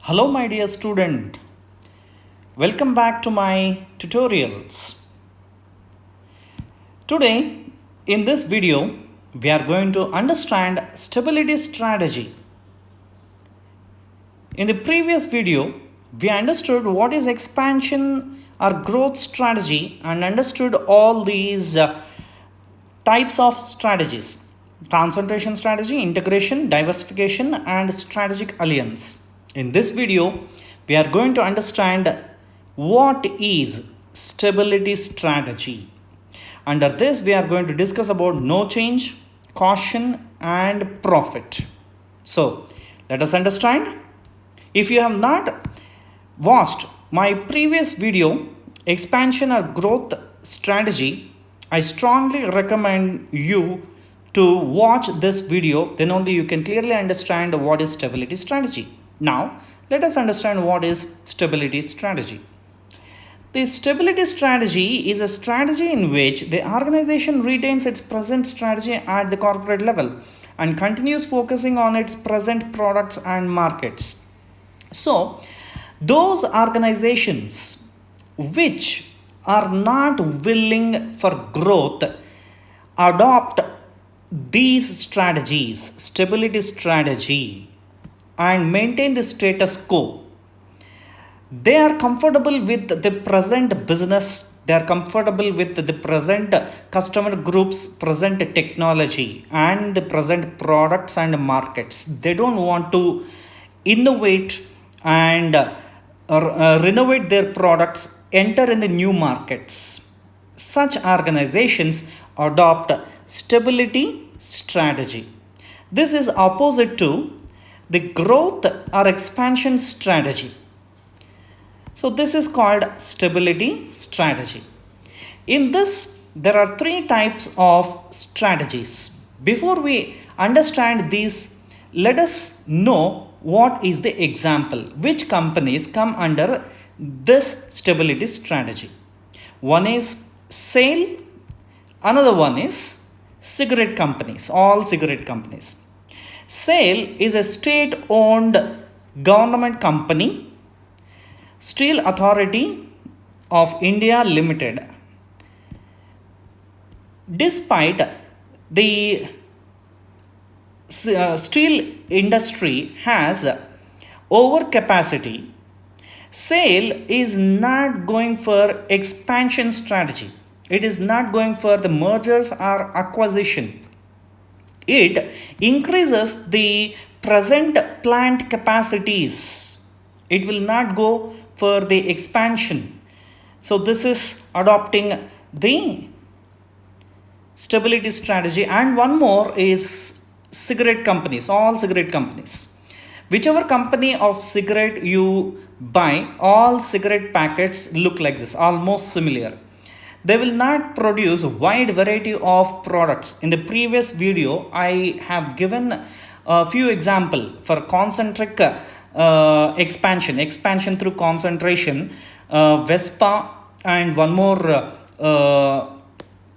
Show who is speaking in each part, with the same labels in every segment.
Speaker 1: Hello, my dear student. Welcome back to my tutorials. Today, in this video, we are going to understand stability strategy. In the previous video, we understood what is expansion or growth strategy and understood all these types of strategies: concentration strategy, integration, diversification, and strategic alliance. In this video, we are going to understand what is stability strategy. Under this, we are going to discuss about no change, caution, and profit. So, let us understand. If you have not watched my previous video, expansion or growth strategy, I strongly recommend you to watch this video, then only you can clearly understand what is stability strategy. Now, let us understand what is stability strategy. The stability strategy is a strategy in which the organization retains its present strategy at the corporate level and continues focusing on its present products and markets. So, those organizations which are not willing for growth adopt these strategies, stability strategy, and maintain the status quo. They are comfortable with the present business, they are comfortable with the present customer groups, present technology, and the present products and markets. They don't want to innovate and renovate their products, enter in the new markets. Such organizations adopt stability strategy. This is opposite to the growth or expansion strategy. So, this is called stability strategy. In this, there are three types of strategies. Before we understand these, let us know what is the example, which companies come under this stability strategy. One is SAIL, another one is cigarette companies, all cigarette companies. SAIL is a state owned government company, Steel Authority of India Limited. Despite the steel industry has overcapacity, SAIL is not going for expansion strategy. It is not going for the mergers or acquisition. It increases the present plant capacities. It will not go for the expansion. So, this is adopting the stability strategy. And one more is cigarette companies, all cigarette companies. Whichever company of cigarette you buy, all cigarette packets look like this, almost similar. They will not produce a wide variety of products. In the previous video, I have given a few examples for concentric expansion through concentration, Vespa, and one more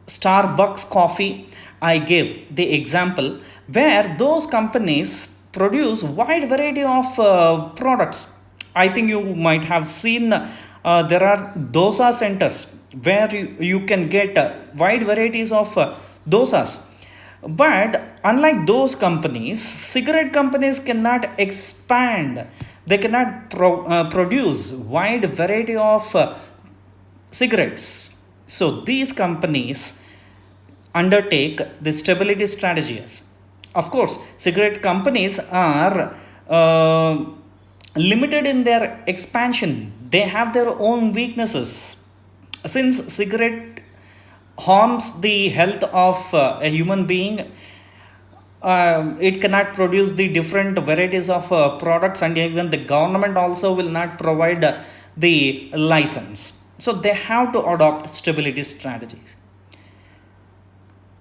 Speaker 1: Starbucks coffee. I gave the example where those companies produce wide variety of products. I think you might have seen there are dosa centers where you can get wide varieties of dosas. But unlike those companies, cigarette companies cannot expand. They cannot produce wide variety of cigarettes. So these companies undertake the stability strategies. Of course, cigarette companies are limited in their expansion. They have their own weaknesses. Since cigarette harms the health of a human being, it cannot produce the different varieties of products, and even the government also will not provide the license. So they have to adopt stability strategies.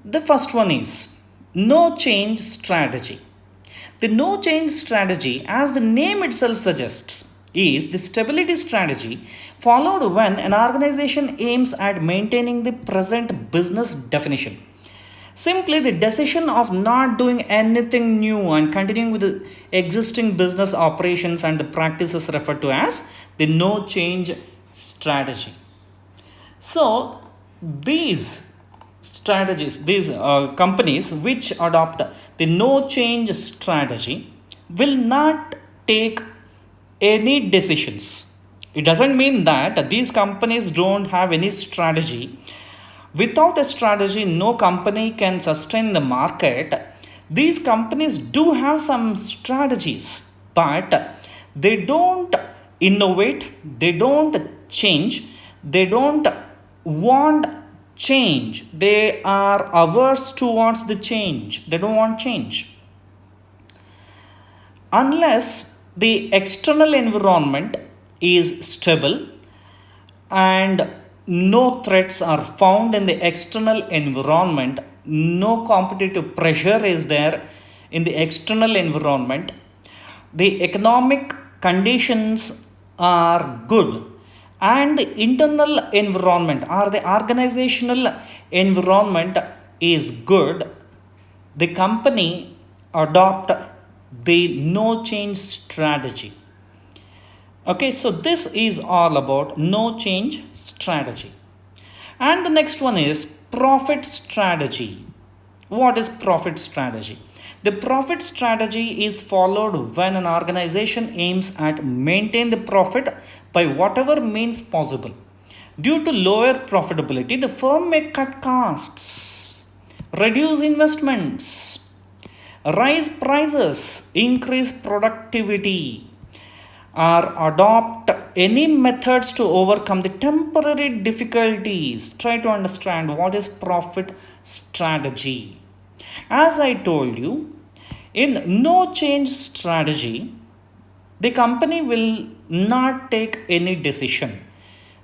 Speaker 1: The first one is no change strategy. The no change strategy, as the name itself suggests, is the stability strategy followed when an organization aims at maintaining the present business definition. Simply, the decision of not doing anything new and continuing with the existing business operations and the practices referred to as the no change strategy. So, these strategies, these companies which adopt the no change strategy will not take any decisions. It doesn't mean that these companies don't have any strategy. Without a strategy, no company can sustain the market. These companies do have some strategies, but they don't innovate, they don't change, they don't want change. They are averse towards the change, they don't want change. Unless the external environment is stable and no threats are found in the external environment, no competitive pressure is there in the external environment, the economic conditions are good, and the internal environment or the organizational environment is good, the company adopt the no change strategy. Okay, so this is all about no change strategy. And the next one is profit strategy. What is profit strategy? The profit strategy is followed when an organization aims at maintain the profit by whatever means possible. Due to lower profitability, the firm may cut costs, reduce investments, raise prices, increase productivity, or adopt any methods to overcome the temporary difficulties. Try to understand what is profit strategy. As I told you, in no change strategy, the company will not take any decision.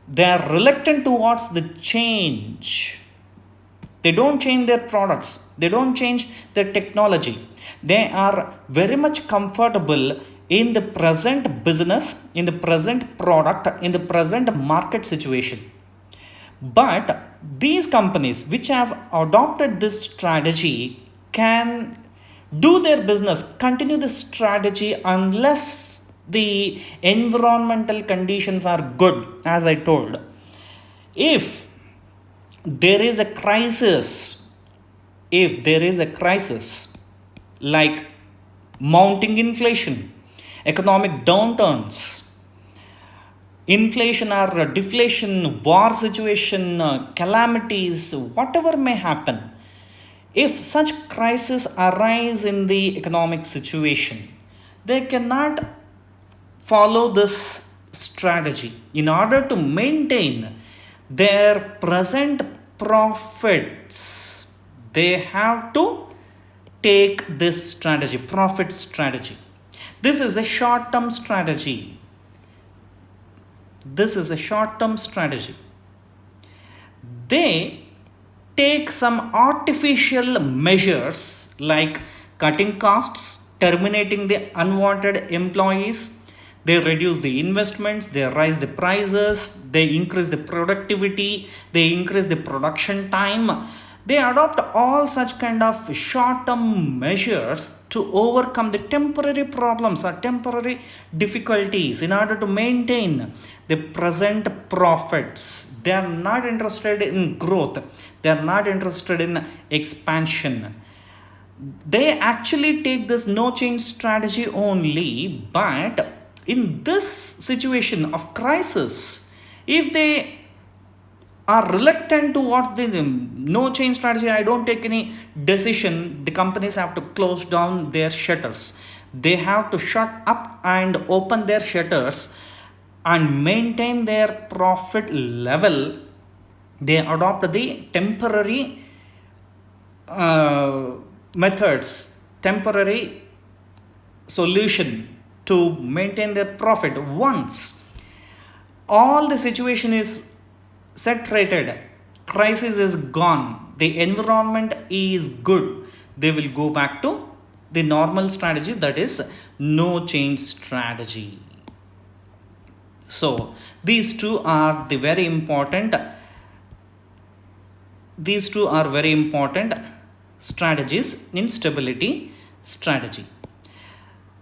Speaker 1: They are reluctant towards the change. They don't change their products, they don't change their technology. They are very much comfortable in the present business, in the present product, in the present market situation. But these companies which have adopted this strategy can do their business, continue this strategy unless the environmental conditions are good, as I told. If there is a crisis, if there is a crisis like mounting inflation, economic downturns, inflation or deflation, war situation, calamities, whatever may happen, if such crises arise in the economic situation, they cannot follow this strategy. In order to maintain their present profits, they have to take this strategy, profit strategy. This is a short term strategy. This is a short term strategy. They take some artificial measures like cutting costs, terminating the unwanted employees. They reduce the investments, they raise the prices, they increase the productivity, they increase the production time. They adopt all such kind of short term measures to overcome the temporary problems or temporary difficulties in order to maintain the present profits. They are not interested in growth, they are not interested in expansion. They actually take this no change strategy only, but in this situation of crisis, if they are reluctant towards the no change strategy, I don't take any decision, the companies have to close down their shutters. They have to shut up and open their shutters and maintain their profit level. They adopt the temporary methods, temporary solution to maintain their profit. Once all the situation is saturated, crisis is gone, the environment is good, they will go back to the normal strategy, that is no change strategy. So these two are the very important, these two are very important strategies in stability strategy.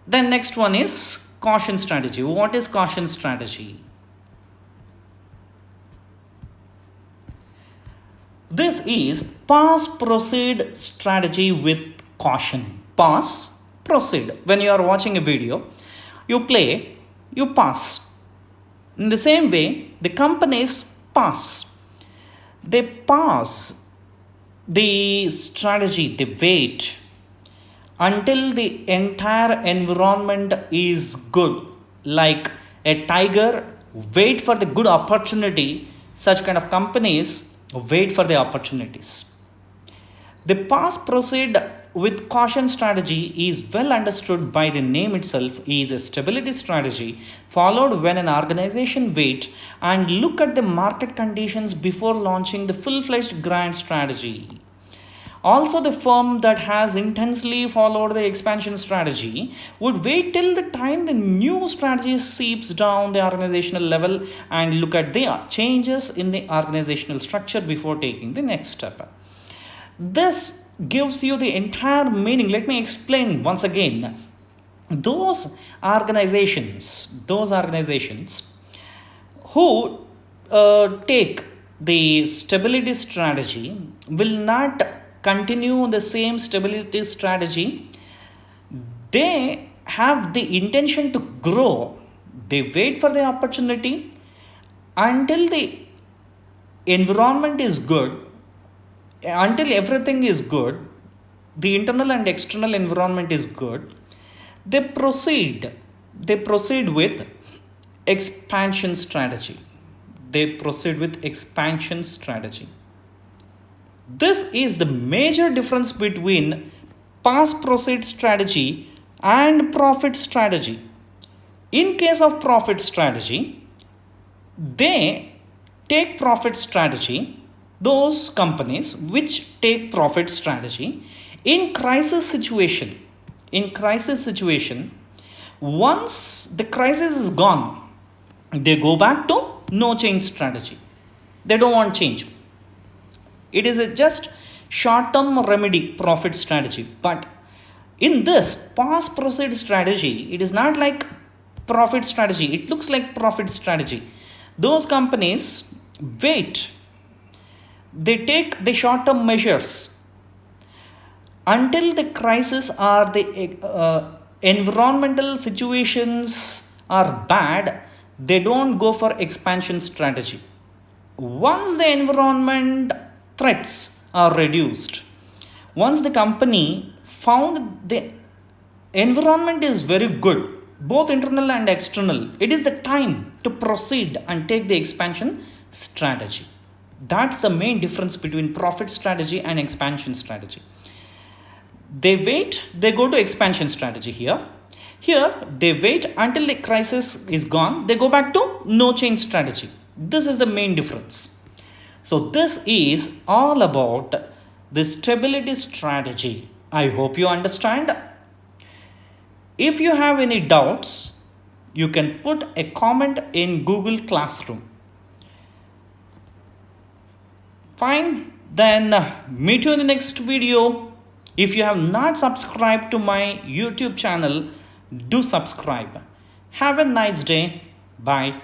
Speaker 1: Then next one is caution strategy. What is caution strategy? This is pass proceed strategy with caution. Pass proceed. When you are watching a video, you play, you pass. In the same way, the companies pass. They pass the strategy, they wait until the entire environment is good. Like a tiger, wait for the good opportunity. Such kind of companies wait for the opportunities. The pass proceed with caution strategy is well understood by the name itself is a stability strategy followed when an organization wait and look at the market conditions before launching the full-fledged grand strategy. Also, the firm that has intensely followed the expansion strategy would wait till the time the new strategy seeps down the organizational level and look at the changes in the organizational structure before taking the next step. This gives you the entire meaning. Let me explain once again. Those organizations who take the stability strategy will not continue the same stability strategy. They have the intention to grow. They wait for the opportunity until the environment is good, until everything is good, the internal and external environment is good. They proceed with expansion strategy. This is the major difference between pass proceed strategy and profit strategy. In case of profit strategy, they take profit strategy, those companies which take profit strategy in crisis situation. Once the crisis is gone, they go back to no change strategy. They don't want change. It is a just short-term remedy profit strategy. But in this pass proceed strategy, it is not like profit strategy. It looks like profit strategy. Those companies wait. They take the short-term measures until the crisis or the environmental situations are bad. They don't go for expansion strategy. Once the environment threats are reduced, once the company found the environment is very good, both internal and external, it is the time to proceed and take the expansion strategy. That's the main difference between profit strategy and expansion strategy. They wait, they go to expansion strategy here. Here, they wait until the crisis is gone, they go back to no change strategy. This is the main difference. So this is all about the stability strategy. I hope you understand. If you have any doubts, you can put a comment in Google Classroom. Fine, then meet you in the next video. If you have not subscribed to my YouTube channel, do subscribe. Have a nice day. Bye.